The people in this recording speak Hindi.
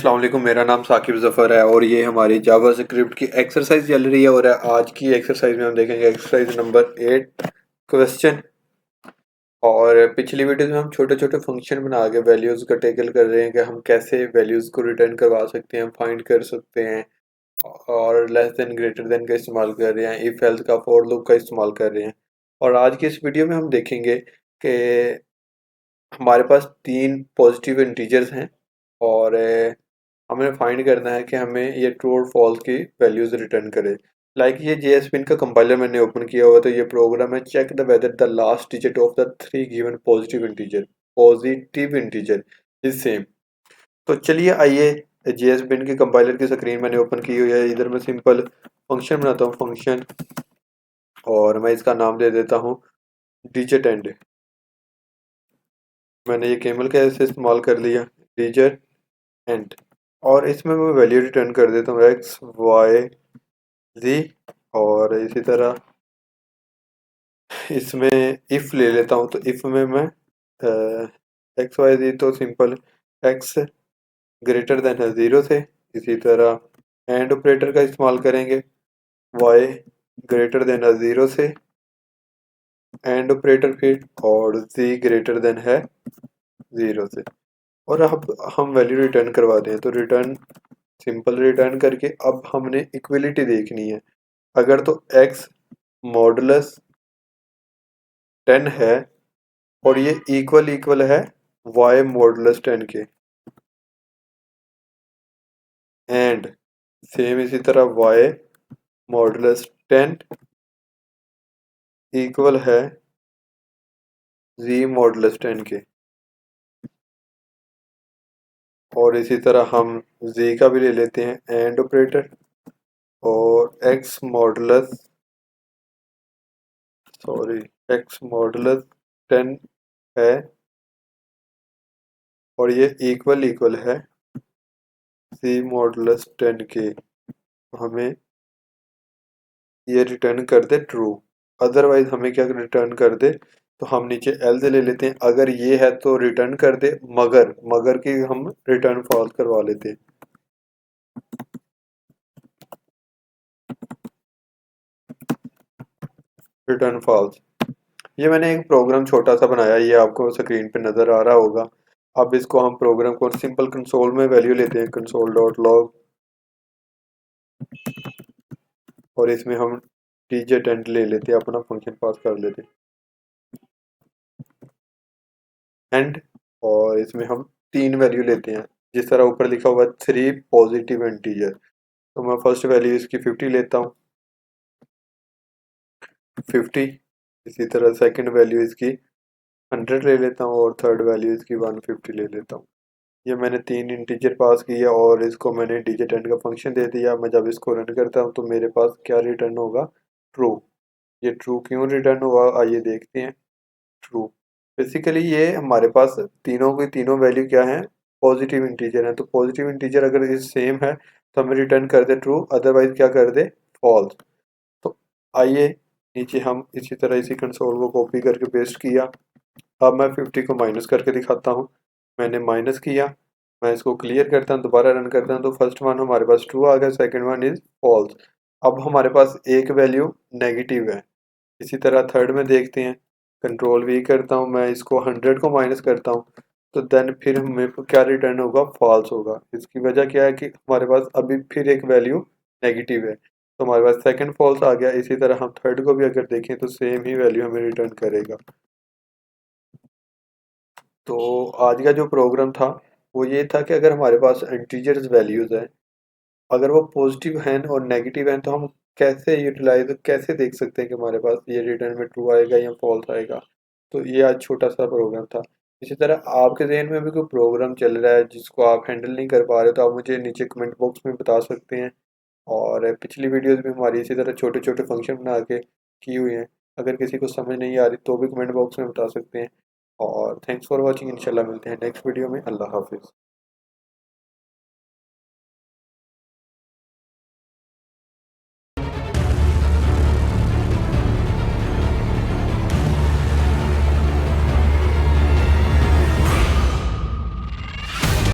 अस्सलाम वालेकुम, मेरा नाम साकिब ज़फ़र है और ये हमारी जावा स्क्रिप्ट की एक्सरसाइज चल रही है। और आज की एक्सरसाइज में हम देखेंगे एक्सरसाइज नंबर 8 क्वेश्चन। और पिछली वीडियो में हम छोटे छोटे फंक्शन बना के वैल्यूज़ का टेकल कर रहे हैं कि हम कैसे वैल्यूज़ को रिटर्न करवा सकते हैं, फाइंड कर सकते हैं। और लेस देन ग्रेटर देन का इस्तेमाल कर रहे हैं, इफ़ एल्स का, फॉर लूप का इस्तेमाल कर रहे हैं। और आज की इस वीडियो में हम देखेंगे कि हमारे पास 3 पॉजिटिव इंटीजर्स हैं और हमें फाइंड करना है कि हमें ये ट्रू और फॉल्स की वैल्यूज रिटर्न करे। ये जेएसपिन का कंपाइलर मैंने ओपन किया हुआ, तो ये प्रोग्राम है check the whether the last digit of the 3 given positive integer is same. तो चलिए आइए, जेएसपिन के कंपाइलर की स्क्रीन मैंने ओपन की हुई है। इधर मैं सिंपल फंक्शन बनाता हूँ, फंक्शन, और मैं इसका नाम दे देता हूँ डिजिट एंड। मैंने ये केमल का ऐसे इस्तेमाल कर लिया, डिजिट एंड। और इसमें मैं वैल्यू रिटर्न कर देता हूँ एक्स वाई जी। और इसी तरह इसमें इफ़ ले लेता हूँ, तो इफ़ में मैं एक्स वाई जी, तो सिंपल एक्स ग्रेटर देन है 0 से। इसी तरह एंड ऑपरेटर का इस्तेमाल करेंगे, वाई ग्रेटर देन है 0 से, एंड ऑपरेटर फिर, और जी ग्रेटर देन है 0 से। और अब हम वैल्यू रिटर्न करवाते हैं, तो रिटर्न, सिंपल रिटर्न करके अब हमने इक्वलिटी देखनी है। अगर तो x मॉडुलस 10 है और ये इक्वल इक्वल है y मॉडुलस 10 के, एंड सेम इसी तरह y मॉडुलस 10 इक्वल है z मॉडुलस 10 के। और इसी तरह हम z का भी ले लेते हैं एंड ऑपरेटर, और x मॉडुलस 10 है और ये इक्वल इक्वल है c मॉडुलस 10 के। हमें ये रिटर्न कर दे ट्रू, अदरवाइज हमें क्या रिटर्न कर दे, तो हम नीचे एल्स ले लेते हैं। अगर ये है तो रिटर्न कर दे, मगर मगर की हम रिटर्न फॉल्स करवा लेते हैं। Return false. ये मैंने एक प्रोग्राम छोटा सा बनाया, ये आपको स्क्रीन पे नजर आ रहा होगा। अब इसको हम प्रोग्राम को सिंपल कंसोल में वैल्यू लेते हैं, कंसोल डॉट लॉग, और इसमें हम डिजिट एंड ले लेते हैं, अपना फंक्शन पास कर लेते हैं एंड। और इसमें हम 3 वैल्यू लेते हैं, जिस तरह ऊपर लिखा हुआ है 3 पॉजिटिव इंटीजर। तो मैं फर्स्ट वैल्यू इसकी 50 लेता हूँ, 50। इसी तरह सेकंड वैल्यू इसकी 100 ले लेता हूँ, और थर्ड वैल्यू इसकी 150 ले लेता हूँ। ये मैंने 3 इंटीजर पास किया और इसको मैंने डिजिट एंड का फंक्शन दे दिया। मैं जब इसको रन करता हूँ तो मेरे पास क्या रिटर्न होगा, ट्रू। ये ट्रू क्यों रिटर्न हुआ, आइए देखते हैं। ट्रू, बेसिकली ये हमारे पास तीनों की तीनों वैल्यू क्या है, पॉजिटिव इंटीजर है। तो पॉजिटिव इंटीजर अगर ये सेम है तो हमें रिटर्न कर दे ट्रू, अदरवाइज क्या कर दे, फॉल्स। तो आइए नीचे हम इसी तरह इसी कंसोल को कॉपी करके पेस्ट किया। अब मैं 50 को माइनस करके दिखाता हूँ। मैंने माइनस किया, मैं इसको क्लियर करता हूँ, दोबारा रन करता हूँ, तो फर्स्ट वन हमारे पास ट्रू आ गया, सेकंड वन इज फॉल्स। अब हमारे पास एक वैल्यू नेगेटिव है। इसी तरह थर्ड में देखते हैं, कंट्रोल वी करता हूँ, मैं इसको 100 को माइनस करता हूँ, तो देन फिर हमें क्या रिटर्न होगा, फॉल्स होगा। इसकी वजह क्या है कि हमारे पास अभी फिर एक वैल्यू नेगेटिव है, तो हमारे पास सेकंड फॉल्स आ गया। इसी तरह हम थर्ड को भी अगर देखें तो सेम ही वैल्यू हमें रिटर्न करेगा। तो आज का जो प्रोग्राम था वो ये था कि अगर हमारे पास इंटीजर्स वैल्यूज़ हैं, अगर वो पॉजिटिव हैं और नेगेटिव हैं, तो हम कैसे यूटिलाइज, कैसे देख सकते हैं कि हमारे पास ये रिटर्न में ट्रू आएगा या फॉल्स आएगा। तो ये आज छोटा सा प्रोग्राम था। इसी तरह आपके जहन में भी कोई प्रोग्राम चल रहा है जिसको आप हैंडल नहीं कर पा रहे, तो आप मुझे नीचे कमेंट बॉक्स में बता सकते हैं। और पिछली वीडियोस भी हमारी इसी तरह छोटे छोटे फंक्शन बना के की हुई हैं। अगर किसी को समझ नहीं आ रही तो भी कमेंट बॉक्स में बता सकते हैं। और थैंक्स फॉर वॉचिंग, इंशाल्लाह मिलते हैं नेक्स्ट वीडियो में। अल्लाह हाफिज़।